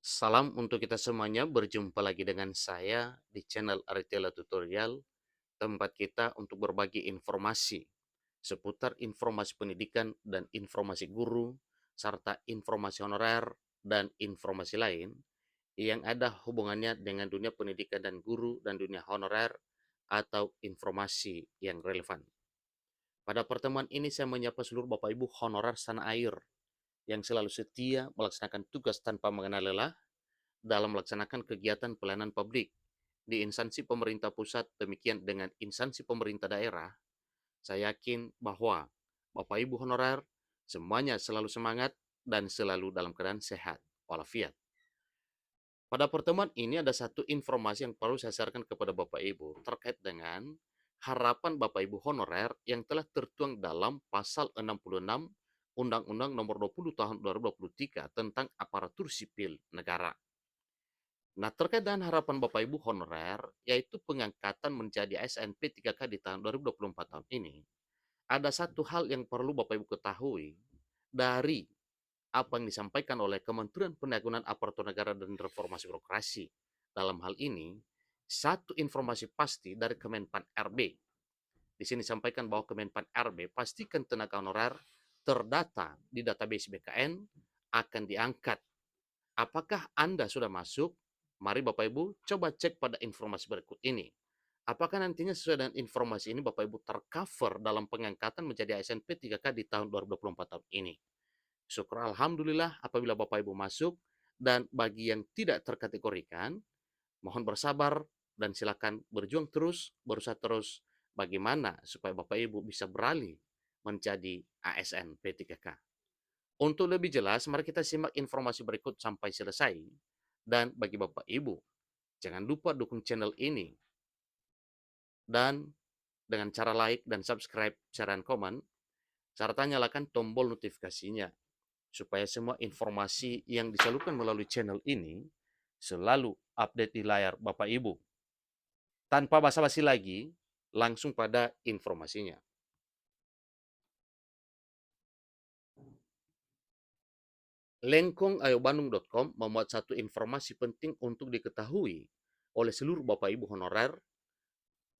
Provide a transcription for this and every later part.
Salam untuk kita semuanya, berjumpa lagi dengan saya di channel Aritela Tutorial, tempat kita untuk berbagi informasi seputar informasi pendidikan dan informasi guru, serta informasi honorer dan informasi lain yang ada hubungannya dengan dunia pendidikan dan guru dan dunia honorer atau informasi yang relevan. Pada pertemuan ini saya menyapa seluruh Bapak Ibu honorer tanah air yang selalu setia melaksanakan tugas tanpa mengenal lelah dalam melaksanakan kegiatan pelayanan publik di instansi pemerintah pusat, demikian dengan instansi pemerintah daerah. Saya yakin bahwa Bapak Ibu honorer semuanya selalu semangat dan selalu dalam keadaan sehat walafiat. Pada pertemuan ini ada satu informasi yang perlu saya sharekan kepada Bapak Ibu terkait dengan harapan Bapak Ibu honorer yang telah tertuang dalam pasal 66 Undang-Undang Nomor 20 Tahun 2023 tentang aparatur sipil negara. Nah, terkait dengan harapan Bapak Ibu honorer, yaitu pengangkatan menjadi ASN P3K di tahun 2024 tahun ini, ada satu hal yang perlu Bapak Ibu ketahui dari apa yang disampaikan oleh Kementerian Pendayagunaan Aparatur Negara dan Reformasi Birokrasi. Dalam hal ini, satu informasi pasti dari Kemenpan RB. Di sini disampaikan bahwa Kemenpan RB pastikan tenaga honorer terdata di database BKN akan diangkat. Apakah Anda sudah masuk? Mari Bapak Ibu coba cek pada informasi berikut ini. Apakah nantinya sesuai dengan informasi ini Bapak Ibu tercover dalam pengangkatan menjadi ASN P3K di tahun 2024 tahun ini? Syukur Alhamdulillah apabila Bapak Ibu masuk, dan bagi yang tidak terkategorikan, mohon bersabar dan silakan berjuang terus, berusaha terus bagaimana supaya Bapak Ibu bisa beralih menjadi ASN P3K. Untuk lebih jelas, mari kita simak informasi berikut sampai selesai. Dan bagi Bapak Ibu, jangan lupa dukung channel ini dan dengan cara like dan subscribe, share, dan komen, serta nyalakan tombol notifikasinya supaya semua informasi yang disalurkan melalui channel ini selalu update di layar Bapak Ibu. Tanpa basa-basi lagi, langsung pada informasinya. Lengkongayobanung.com memuat satu informasi penting untuk diketahui oleh seluruh Bapak Ibu honorer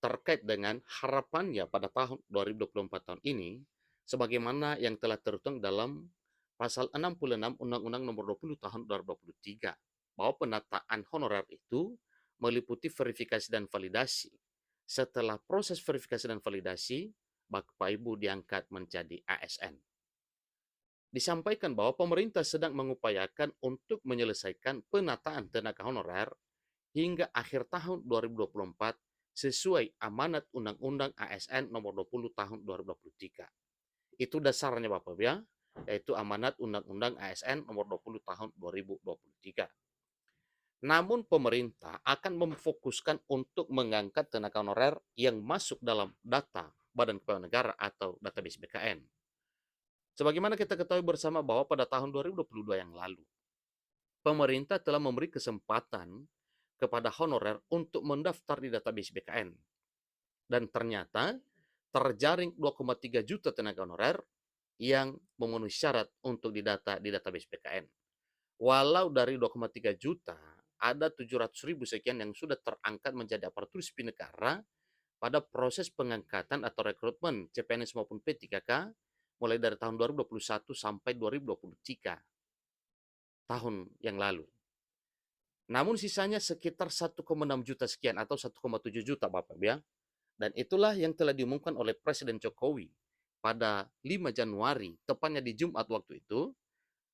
terkait dengan harapannya pada tahun 2024 tahun ini, sebagaimana yang telah tertuang dalam pasal 66 Undang-Undang Nomor 20 Tahun 2023, bahwa penataan honorer itu meliputi verifikasi dan validasi. Setelah proses verifikasi dan validasi, Bapak Ibu diangkat menjadi ASN. Disampaikan bahwa pemerintah sedang mengupayakan untuk menyelesaikan penataan tenaga honorer hingga akhir tahun 2024 sesuai amanat Undang-Undang ASN Nomor 20 Tahun 2023. Itu dasarnya Bapak ya, yaitu amanat Undang-Undang ASN Nomor 20 Tahun 2023. Namun pemerintah akan memfokuskan untuk mengangkat tenaga honorer yang masuk dalam data Badan Kepegawaian Negara atau database BKN. Sebagaimana kita ketahui bersama bahwa pada tahun 2022 yang lalu, pemerintah telah memberi kesempatan kepada honorer untuk mendaftar di database BKN. Dan ternyata terjaring 2,3 juta tenaga honorer yang memenuhi syarat untuk didata di database BKN. Walau dari 2,3 juta, ada 700.000 sekian yang sudah terangkat menjadi aparatur sipil negara pada proses pengangkatan atau rekrutmen CPNS maupun P3K mulai dari tahun 2021 sampai 2023 tahun yang lalu. Namun sisanya sekitar 1,6 juta sekian atau 1,7 juta Bapak ya. Dan itulah yang telah diumumkan oleh Presiden Jokowi pada 5 Januari, tepatnya di Jumat waktu itu,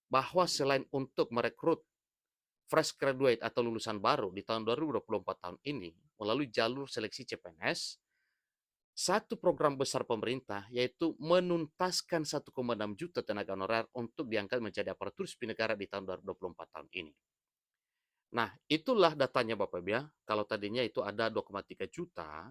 bahwa selain untuk merekrut fresh graduate atau lulusan baru di tahun 2024 tahun ini melalui jalur seleksi CPNS, satu program besar pemerintah yaitu menuntaskan 1,6 juta tenaga honorer untuk diangkat menjadi aparatur sipil negara di tahun 2024 tahun ini. Nah, itulah datanya Bapak Ibu ya. Kalau tadinya itu ada 2,3 juta,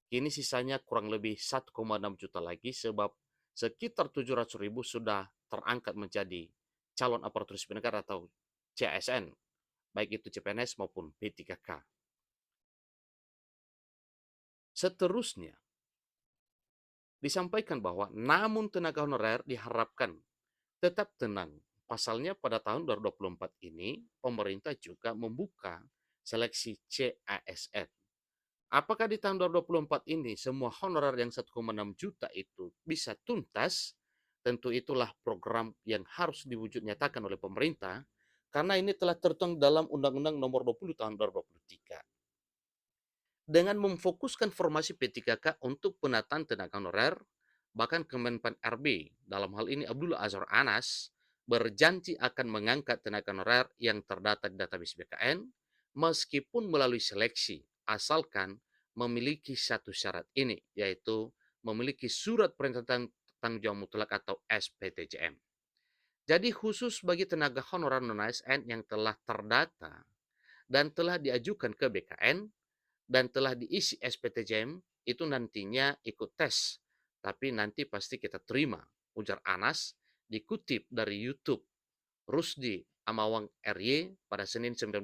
kini sisanya kurang lebih 1,6 juta lagi sebab sekitar 700.000 sudah terangkat menjadi calon aparatur sipil negara atau CASN, baik itu CPNS maupun P3K. Seterusnya, disampaikan bahwa namun tenaga honorer diharapkan tetap tenang, pasalnya pada tahun 2024 ini, pemerintah juga membuka seleksi CASN. Apakah di tahun 2024 ini semua honorer yang 1,6 juta itu bisa tuntas? Tentu itulah program yang harus diwujud nyatakan oleh pemerintah karena ini telah tertuang dalam Undang-Undang Nomor 20 Tahun 2023. Dengan memfokuskan formasi P3K untuk penataan tenaga honorer, bahkan Kemenpan RB, dalam hal ini Abdullah Azhar Anas, berjanji akan mengangkat tenaga honorer yang terdata di database BKN meskipun melalui seleksi, asalkan memiliki satu syarat ini, yaitu memiliki surat perintah tanggung jawab mutlak atau SPTJM. Jadi khusus bagi tenaga honorer non-ASN yang telah terdata dan telah diajukan ke BKN, dan telah diisi SPTJM, itu nantinya ikut tes. Tapi nanti pasti kita terima, ujar Anas, dikutip dari YouTube Rusdi Amawang RY pada Senin 19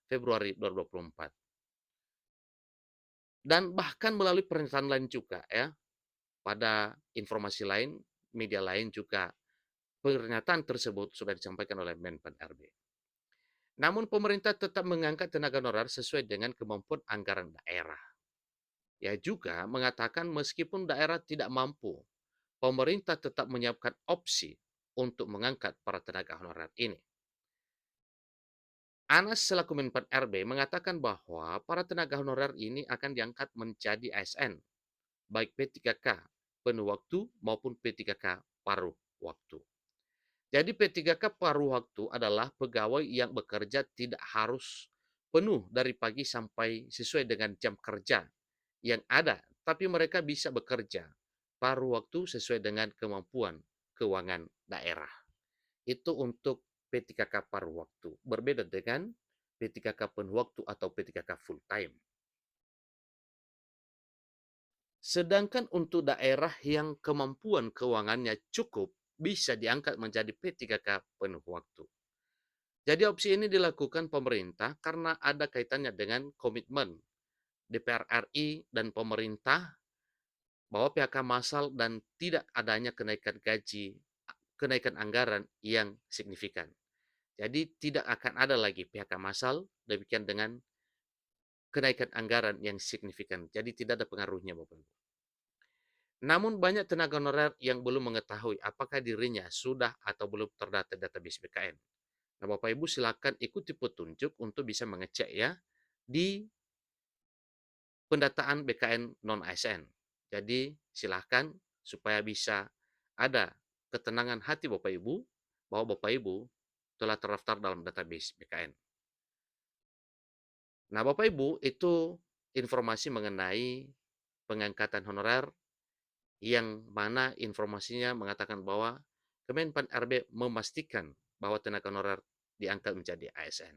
Februari 2024. Dan bahkan melalui pernyataan lain juga ya, pada informasi lain, media lain juga pernyataan tersebut sudah disampaikan oleh Menpan RB. Namun pemerintah tetap mengangkat tenaga honorer sesuai dengan kemampuan anggaran daerah. Ia juga mengatakan meskipun daerah tidak mampu, pemerintah tetap menyiapkan opsi untuk mengangkat para tenaga honorer ini. Anas selaku Menpan RB mengatakan bahwa para tenaga honorer ini akan diangkat menjadi ASN, baik P3K penuh waktu maupun P3K paruh waktu. Jadi P3K paruh waktu adalah pegawai yang bekerja tidak harus penuh dari pagi sampai sesuai dengan jam kerja yang ada, tapi mereka bisa bekerja paruh waktu sesuai dengan kemampuan keuangan daerah. Itu untuk P3K paruh waktu. Berbeda dengan P3K penuh waktu atau P3K full time. Sedangkan untuk daerah yang kemampuan keuangannya cukup, bisa diangkat menjadi P3K penuh waktu. Jadi opsi ini dilakukan pemerintah karena ada kaitannya dengan komitmen DPR RI dan pemerintah bahwa PHK massal dan tidak adanya kenaikan gaji, kenaikan anggaran yang signifikan. Jadi tidak akan ada lagi PHK massal, demikian dengan kenaikan anggaran yang signifikan. Jadi tidak ada pengaruhnya, Bapak Ibu. Namun banyak tenaga honorer yang belum mengetahui apakah dirinya sudah atau belum terdata database BKN. Nah, Bapak Ibu silakan ikuti petunjuk untuk bisa mengecek ya di pendataan BKN non-ASN. Jadi silakan supaya bisa ada ketenangan hati Bapak Ibu bahwa Bapak Ibu telah terdaftar dalam database BKN. Nah, Bapak Ibu, itu informasi mengenai pengangkatan honorer yang mana informasinya mengatakan bahwa Kemenpan RB memastikan bahwa tenaga honorer diangkat menjadi ASN.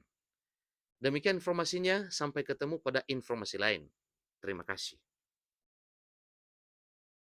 Demikian informasinya, sampai ketemu pada informasi lain. Terima kasih.